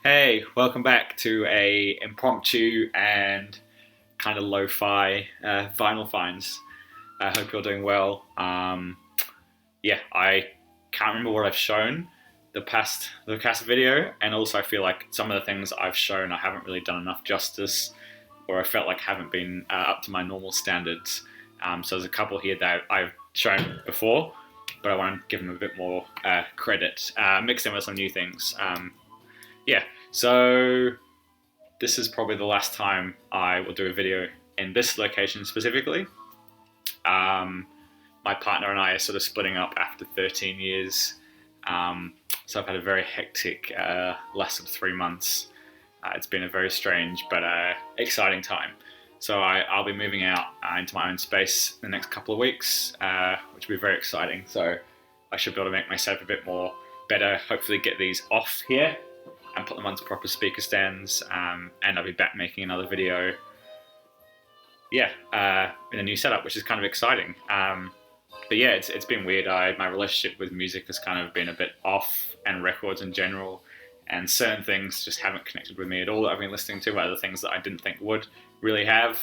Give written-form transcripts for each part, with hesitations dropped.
Hey, welcome back to a impromptu and kind of lo-fi vinyl finds. I hope you're doing well. I can't remember what I've shown the past video, and also I feel like some of the things I've shown I haven't really done enough justice, or I felt like haven't been up to my normal standards. So there's a couple here that I've shown before, but I want to give them a bit more credit, mix them with some new things. Yeah, so this is probably the last time I will do a video in this location specifically. My partner and I are sort of splitting up after 13 years. So I've had a very hectic less than 3 months. It's been a very strange but exciting time. So I'll be moving out into my own space in the next couple of weeks, which will be very exciting. So I should be able to make myself a bit more better, hopefully get these off here and put them onto proper speaker stands, and I'll be back making another video in a new setup, which is kind of exciting. But yeah, it's been weird. My relationship with music has kind of been a bit off, and records in general, and certain things just haven't connected with me at all that I've been listening to, other things that I didn't think would really have.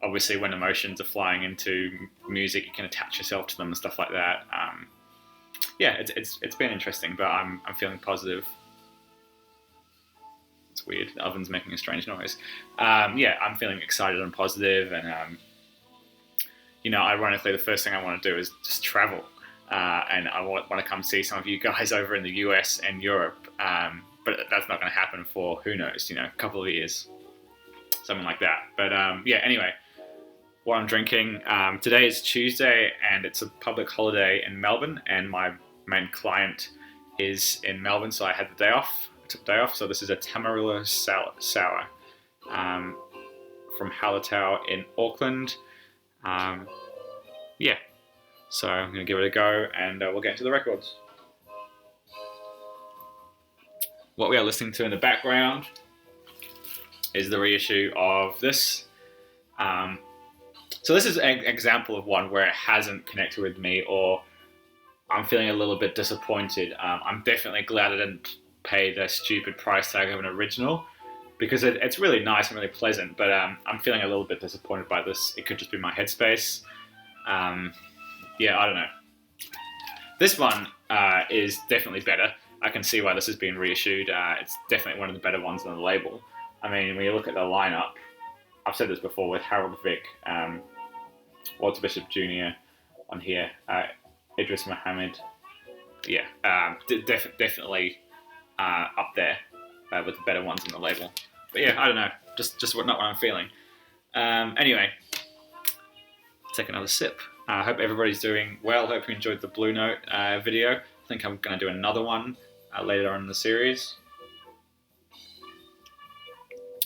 Obviously, when emotions are flying into music, you can attach yourself to them and stuff like that. It's been interesting, but I'm feeling positive. It's weird. The oven's making a strange noise. I'm feeling excited and positive, and ironically, the first thing I want to do is just travel, and I want to come see some of you guys over in the US and Europe. But that's not going to happen for, who knows, a couple of years, something like that. But anyway, what I'm drinking today is Tuesday, and it's a public holiday in Melbourne, and my main client is in Melbourne, so I had the day off. I took the day off. So this is a Tamarillo sour from Hallertau in Auckland. So I'm going to give it a go, and we'll get into the records. What we are listening to in the background is the reissue of this. So this is an example of one where it hasn't connected with me, or I'm feeling a little bit disappointed. I'm definitely glad I didn't pay the stupid price tag of an original, because it's really nice and really pleasant, but I'm feeling a little bit disappointed by this. It could just be my headspace. I don't know. This one is definitely better. I can see why this has been reissued. It's definitely one of the better ones on the label. I mean, when you look at the lineup, I've said this before, with Harold Vick, Walter Bishop Jr. on here, Idris Muhammad. Definitely up there with the better ones on the label. But yeah, I don't know, just not what I'm feeling. Anyway, take another sip. I hope everybody's doing well. Hope you enjoyed the Blue Note video. I think I'm going to do another one later on in the series.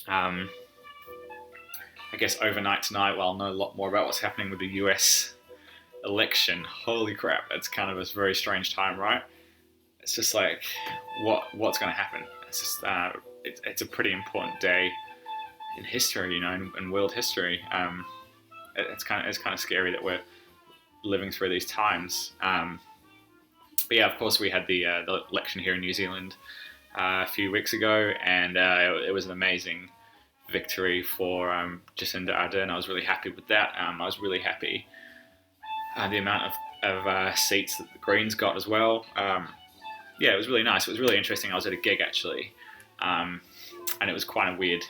I guess overnight tonight, I'll know a lot more about what's happening with the US election. Holy crap, it's kind of a very strange time, right? It's just like, what's going to happen? It's just it's a pretty important day in history, in world history. It's kind of scary that we're living through these times. But yeah, of course, we had the election here in New Zealand a few weeks ago, and it was an amazing victory for Jacinda Ardern. I was really happy with that. I was really happy the amount of seats that the Greens got as well. It was really nice. It was really interesting. I was at a gig actually, and it was quite weird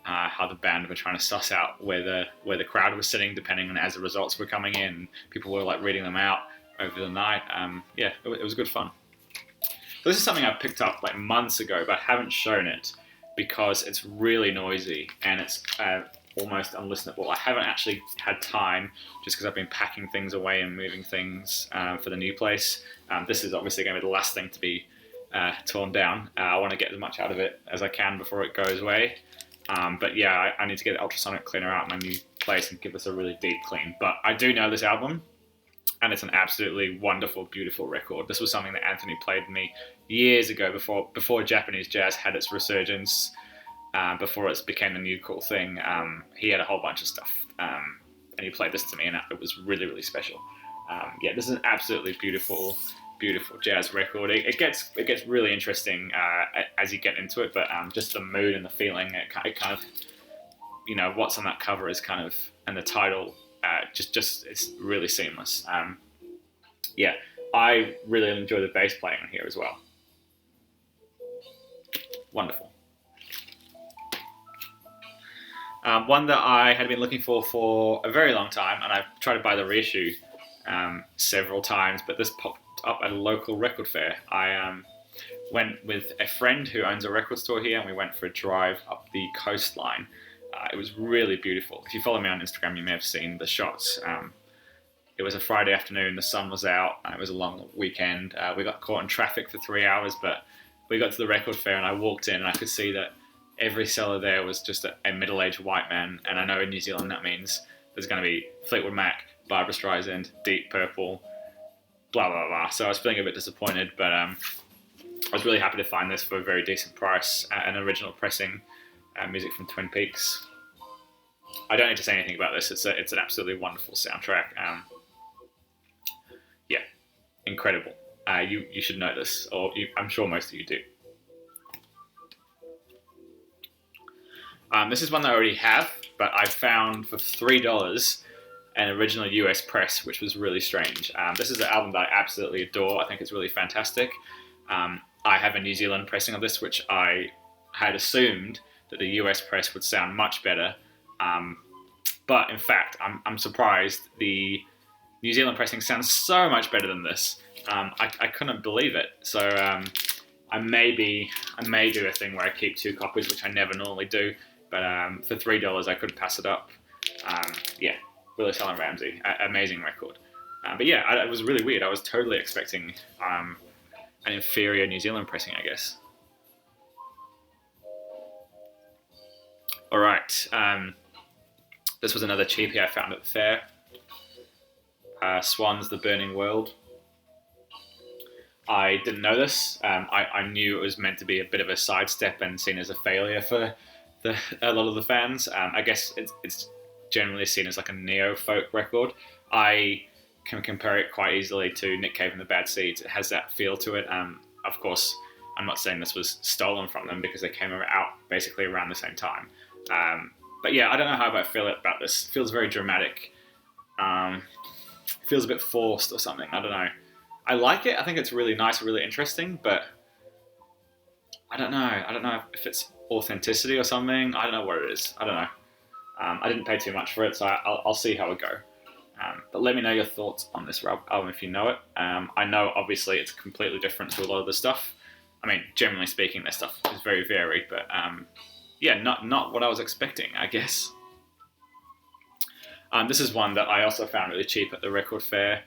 how the band were trying to suss out where the crowd was sitting, depending on as the results were coming in. People were like reading them out over the night. It was good fun. So this is something I picked up like months ago, but I haven't shown it because it's really noisy and it's almost unlistenable. I haven't actually had time, just because I've been packing things away and moving things for the new place. This is obviously going to be the last thing to be torn down. I want to get as much out of it as I can before it goes away. I need to get the ultrasonic cleaner out in my new place and give this a really deep clean. But I do know this album, and it's an absolutely wonderful, beautiful record. This was something that Anthony played me years ago, before Japanese jazz had its resurgence, before it became the new cool thing. He had a whole bunch of stuff, and he played this to me, and it was really, really special. This is an absolutely beautiful beautiful jazz record. It gets really interesting as you get into it, but just the mood and the feeling, it kind of, what's on that cover is kind of, and the title, just it's really seamless. Yeah, I really enjoy the bass playing on here as well. Wonderful. One that I had been looking for a very long time, and I've tried to buy the reissue several times, but this popped up at a local record fair. I went with a friend who owns a record store here, and we went for a drive up the coastline. It was really beautiful. If you follow me on Instagram, you may have seen the shots. It was a Friday afternoon, the sun was out, and it was a long weekend. We got caught in traffic for 3 hours, but we got to the record fair, and I walked in, and I could see that every seller there was just a middle-aged white man, and I know in New Zealand that means there's going to be Fleetwood Mac, Barbra Streisand, Deep Purple, blah, blah, blah. So I was feeling a bit disappointed, but I was really happy to find this for a very decent price, an original pressing, music from Twin Peaks. I don't need to say anything about this. It's an absolutely wonderful soundtrack. Yeah, incredible. You should know this, or I'm sure most of you do. This is one that I already have, but I found for $3 an original US press, which was really strange. This is an album that I absolutely adore. I think it's really fantastic. I have a New Zealand pressing of this, which I had assumed that the US press would sound much better. But in fact, I'm surprised. The New Zealand pressing sounds so much better than this. I couldn't believe it. So I may do a thing where I keep 2 copies, which I never normally do. But for $3, I couldn't pass it up. Yeah, Willis Allen Ramsey, amazing record. But yeah, it was really weird. I was totally expecting an inferior New Zealand pressing, I guess. All right, this was another cheapie I found at the fair. Swan's The Burning World. I didn't know this. I knew it was meant to be a bit of a sidestep and seen as a failure for a lot of the fans. I guess it's generally seen as like a neo-folk record. I can compare it quite easily to Nick Cave and the Bad Seeds. It has that feel to it. Of course, I'm not saying this was stolen from them because they came out basically around the same time. But yeah, I don't know how I feel about this. It feels very dramatic. Feels a bit forced or something. I don't know. I like it. I think it's really nice, really interesting, but I don't know. I don't know if it's authenticity or something. I don't know what it is. I don't know. I didn't pay too much for it, so I'll see how it go. But let me know your thoughts on this album if you know it. I know obviously it's completely different to a lot of the stuff. I mean, generally speaking, their stuff is very varied, but yeah, not what I was expecting, I guess. This is one that I also found really cheap at the record fair.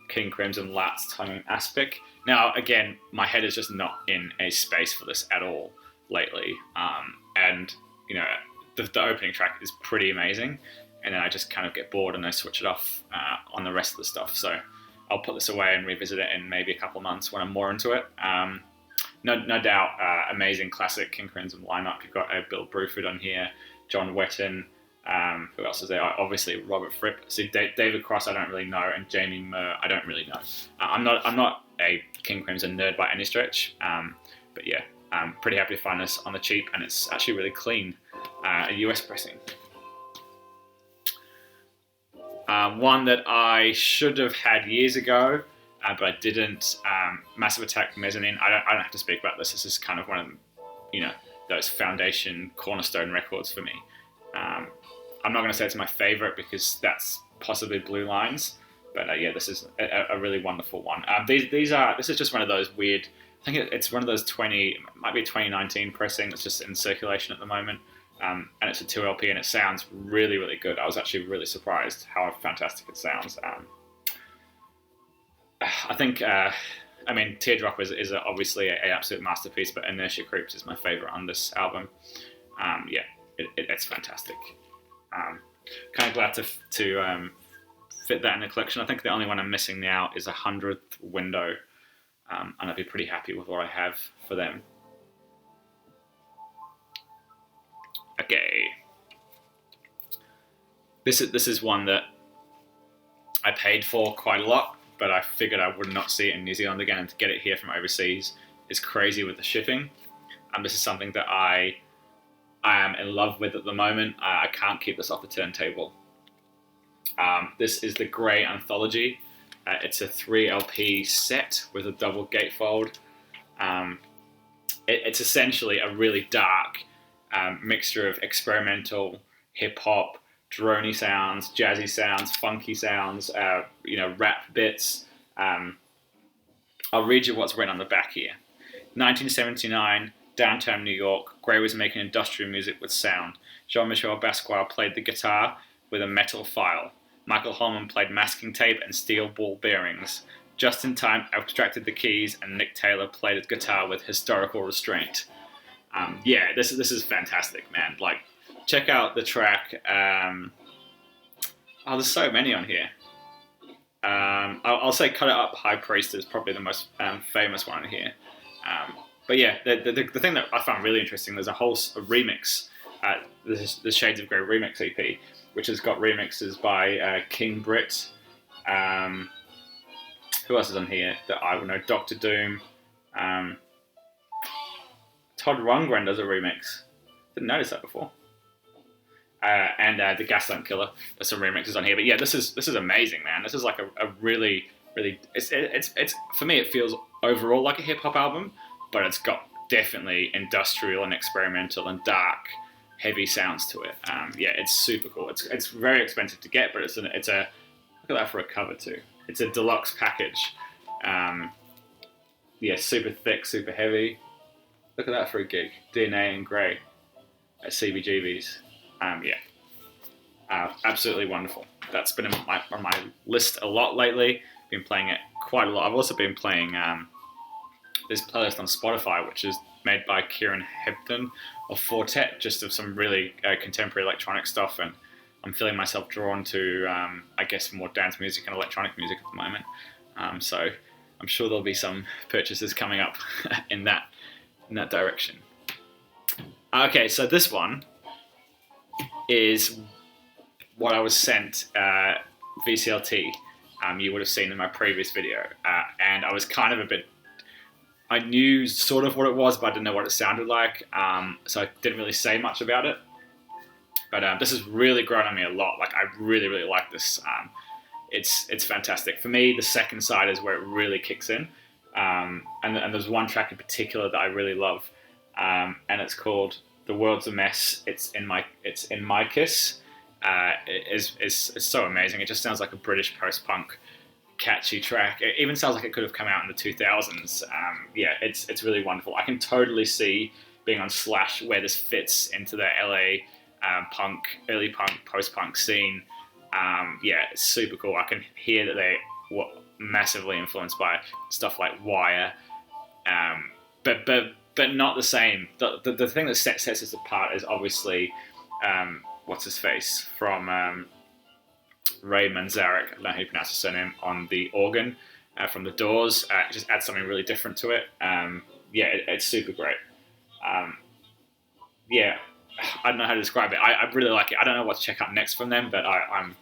King Crimson, Last Tongue and Aspic. Now, again, my head is just not in a space for this at all lately. And, the opening track is pretty amazing. And then I just kind of get bored and I switch it off on the rest of the stuff. So I'll put this away and revisit it in maybe a couple of months when I'm more into it. No doubt, amazing classic King Crimson lineup. You've got Bill Bruford on here, John Wetton. Who else is there? Obviously Robert Fripp. See, David Cross I don't really know, and Jamie Murr I don't really know. I'm not a King Crimson nerd by any stretch, but yeah, I'm pretty happy to find this on the cheap, and it's actually really clean, a US pressing. One that I should have had years ago, but I didn't. Massive Attack Mezzanine. I don't have to speak about this. This is kind of one of those foundation cornerstone records for me. I'm not going to say it's my favorite because that's possibly Blue Lines, but yeah, this is a really wonderful one. This is just one of those weird. I think it's one of those might be a 2019 pressing that's just in circulation at the moment, and it's a 2 LP and it sounds really, really good. I was actually really surprised how fantastic it sounds. I think, Teardrop is obviously an absolute masterpiece, but Inertia Creeps is my favorite on this album. Yeah, it's fantastic. Kind of glad to fit that in the collection. I think the only one I'm missing now is 100th Window, and I'd be pretty happy with what I have for them. Okay, this is one that I paid for quite a lot, but I figured I would not see it in New Zealand again, and to get it here from overseas is crazy with the shipping. This is something that I am in love with at the moment. I can't keep this off the turntable. This is the Grey Anthology. It's a 3 LP set with a double gatefold. It's essentially a really dark mixture of experimental, hip-hop, droney sounds, jazzy sounds, funky sounds, rap bits. I'll read you what's written on the back here. 1979, downtown New York, Grey was making industrial music with sound. Jean-Michel Basquiat played the guitar with a metal file. Michael Holman played masking tape and steel ball bearings. Justin Time abstracted the keys, and Nick Taylor played his guitar with historical restraint. This is fantastic, man. Like, check out the track. There's so many on here. I'll say "Cut It Up, High Priest" is probably the most famous one on here. But yeah, the thing that I found really interesting, there's a whole remix, the Shades of Grey remix EP, which has got remixes by King Brit. Who else is on here that I would know? Dr. Doom. Todd Rundgren does a remix. Didn't notice that before. And the Gaslamp Killer. There's some remixes on here. But yeah, this is amazing, man. This is like a really, really. It's for me, it feels overall like a hip hop album, but it's got definitely industrial and experimental and dark, heavy sounds to it. It's super cool. It's very expensive to get, but it's a look at that for a cover too. It's a deluxe package. Super thick, super heavy. Look at that for a gig. DNA and Grey at CBGB's. Absolutely wonderful. That's been on my list a lot lately. Been playing it quite a lot. I've also been playing this playlist on Spotify, which is made by Kieran Hebden of Fortet, just of some really contemporary electronic stuff, and I'm feeling myself drawn to, more dance music and electronic music at the moment. So I'm sure there'll be some purchases coming up in that direction. Okay, so this one is what I was sent VCLT. You would have seen in my previous video, and I was kind of I knew sort of what it was, but I didn't know what it sounded like, so I didn't really say much about it. But this has really grown on me a lot. Like, I really, really like this. It's fantastic. For me, the second side is where it really kicks in. And there's one track in particular that I really love, and it's called "The World's a Mess." It's in my Kiss. It's so amazing. It just sounds like a British post-punk, catchy track. It even sounds like it could have come out in the 2000s. It's really wonderful. I can totally see being on Slash where this fits into the LA early punk, post-punk scene. It's super cool. I can hear that they were massively influenced by stuff like Wire, but not the same. The thing that sets us apart is obviously what's his face from Ray Manzarek. I don't know how you pronounce his surname, on the organ from The Doors. It just adds something really different to it. It's super great. I don't know how to describe it. I really like it. I don't know what to check out next from them, but I'm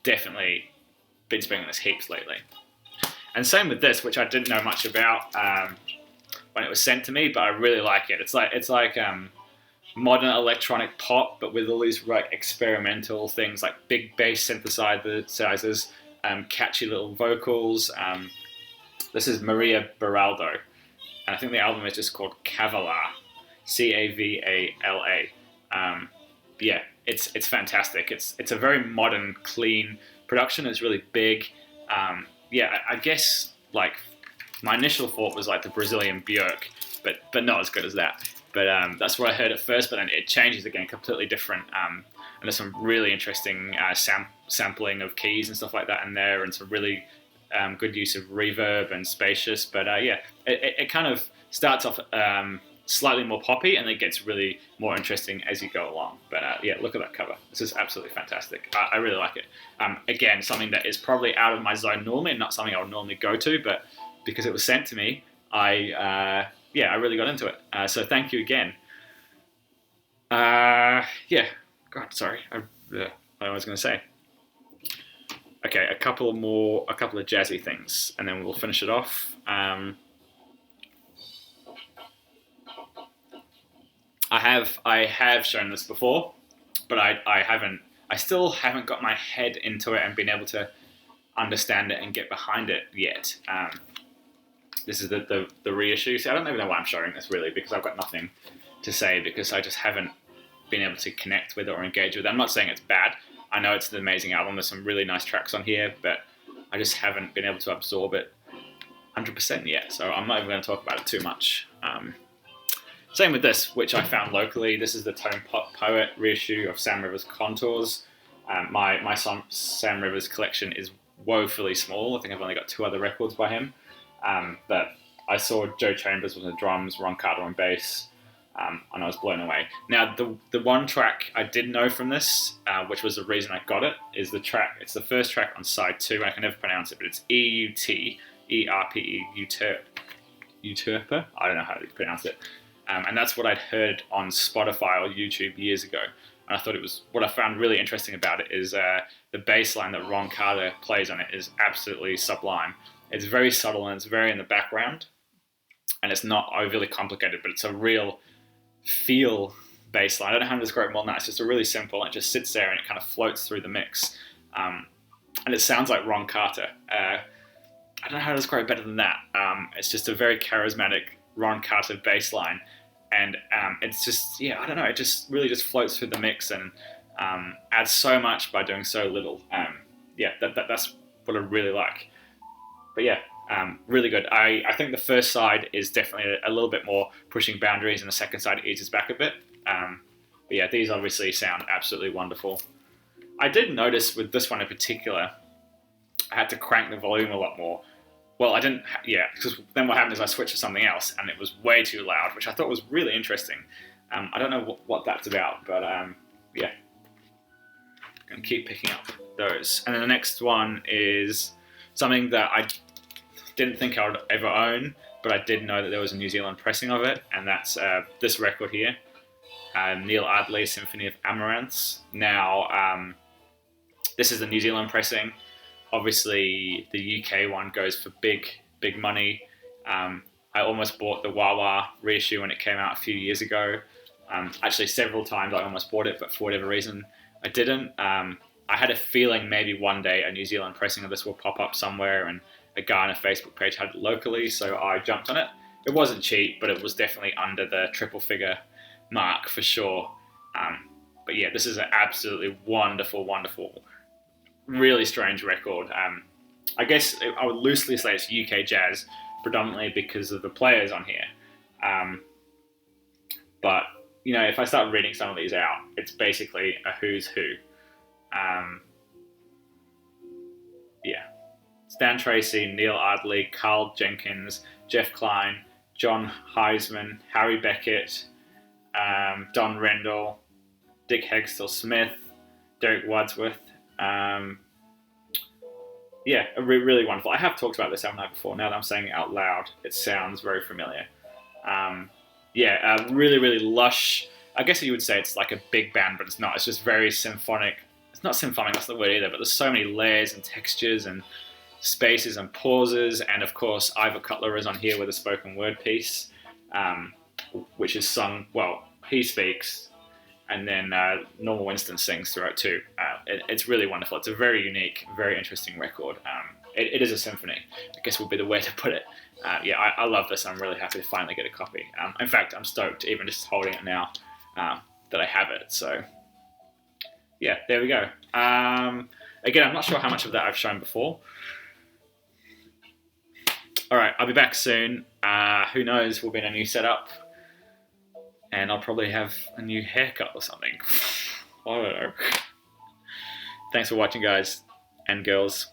definitely been spending this heaps lately. And same with this, which I didn't know much about when it was sent to me, but I really like it. It's like modern electronic pop, but with all these like experimental things, like big bass synthesizers, catchy little vocals. This is Maria Baraldo, and I think the album is just called Cavala, Cavala. It's fantastic. It's a very modern, clean production. It's really big. I guess like my initial thought was like the Brazilian Björk, but not as good as that. But that's what I heard at first. But then it changes again, completely different. And there's some really interesting sampling of keys and stuff like that in there, and some really good use of reverb and spacious. But it kind of starts off slightly more poppy, and it gets really more interesting as you go along. But look at that cover. This is absolutely fantastic. I really like it. Again, something that is probably out of my zone normally, and not something I would normally go to, but because it was sent to me, I really got into it. So thank you again. God, sorry. What was I going to say? Okay, a couple of jazzy things, and then we'll finish it off. I have shown this before, but I still haven't got my head into it and been able to understand it and get behind it yet. This is the reissue. So I don't even know why I'm showing this really, because I've got nothing to say, because I just haven't been able to connect with it or engage with it. I'm not saying it's bad. I know it's an amazing album. There's some really nice tracks on here, but I just haven't been able to absorb it 100% yet. So I'm not even going to talk about it too much. Same with this, which I found locally. This is the Tone Poet reissue of Sam Rivers' Contours. My Sam Rivers collection is woefully small. I think I've only got 2 other records by him. But I saw Joe Chambers on the drums, Ron Carter on bass, and I was blown away. Now, the one track I did know from this, which was the reason I got it, is the track. It's the first track on side 2. I can never pronounce it, but it's EUT, ERPE, Uturper. I don't know how to pronounce it. And that's what I'd heard on Spotify or YouTube years ago. And I thought what I found really interesting about it is the bass line that Ron Carter plays on it is absolutely sublime. It's very subtle and it's very in the background. And it's not overly complicated, but it's a real feel bass line. I don't know how to describe it more than that. It's just a really simple, and it just sits there and it kind of floats through the mix. And it sounds like Ron Carter. I don't know how to describe it better than that. It's just a very charismatic Ron Carter bass line. And it's just, I don't know, it just really just floats through the mix and adds so much by doing so little. That's what I really like. But really good. I think the first side is definitely a little bit more pushing boundaries, and the second side eases back a bit. But these obviously sound absolutely wonderful. I did notice with this one in particular, I had to crank the volume a lot more. Well, I didn't, because then what happened is I switched to something else and it was way too loud, which I thought was really interesting. I don't know what that's about, but going to keep picking up those. And then the next one is something that I didn't think I would ever own, but I did know that there was a New Zealand pressing of it, and that's this record here, Neil Ardley, Symphony of Amaranths. Now, this is the New Zealand pressing. Obviously, the UK one goes for big money. I almost bought the Wah Wah reissue when it came out a few years ago. Actually, several times I almost bought it, but for whatever reason, I didn't. I had a feeling maybe one day a New Zealand pressing of this will pop up somewhere, and a guy on a Facebook page had it locally, so I jumped on it. It wasn't cheap, but it was definitely under the triple figure mark for sure. But this is an absolutely wonderful, really strange record. I guess I would loosely say it's UK jazz, predominantly because of the players on here. But if I start reading some of these out, it's basically a who's who. Stan Tracy, Neil Ardley, Carl Jenkins, Jeff Klein, John Heisman, Harry Beckett, Don Rendell, Dick Hextall-Smith, Derek Wadsworth. Really wonderful. I have talked about this album before. Now that I'm saying it out loud, it sounds very familiar. Really lush. I guess you would say it's like a big band, but it's not. It's just very symphonic. It's not symphonic, that's the word either, but there's so many layers and textures and spaces and pauses. And of course, Ivor Cutler is on here with a spoken word piece, which is sung, he speaks, and then Norma Winston sings throughout too. It's really wonderful. It's a very unique, very interesting record. It is a symphony, I guess would be the way to put it. I love this. I'm really happy to finally get a copy. In fact, I'm stoked even just holding it now that I have it. So there we go. Again, I'm not sure how much of that I've shown before. All right, I'll be back soon. Who knows, we'll be in a new setup. And I'll probably have a new haircut or something. I don't know. Thanks for watching, guys and girls.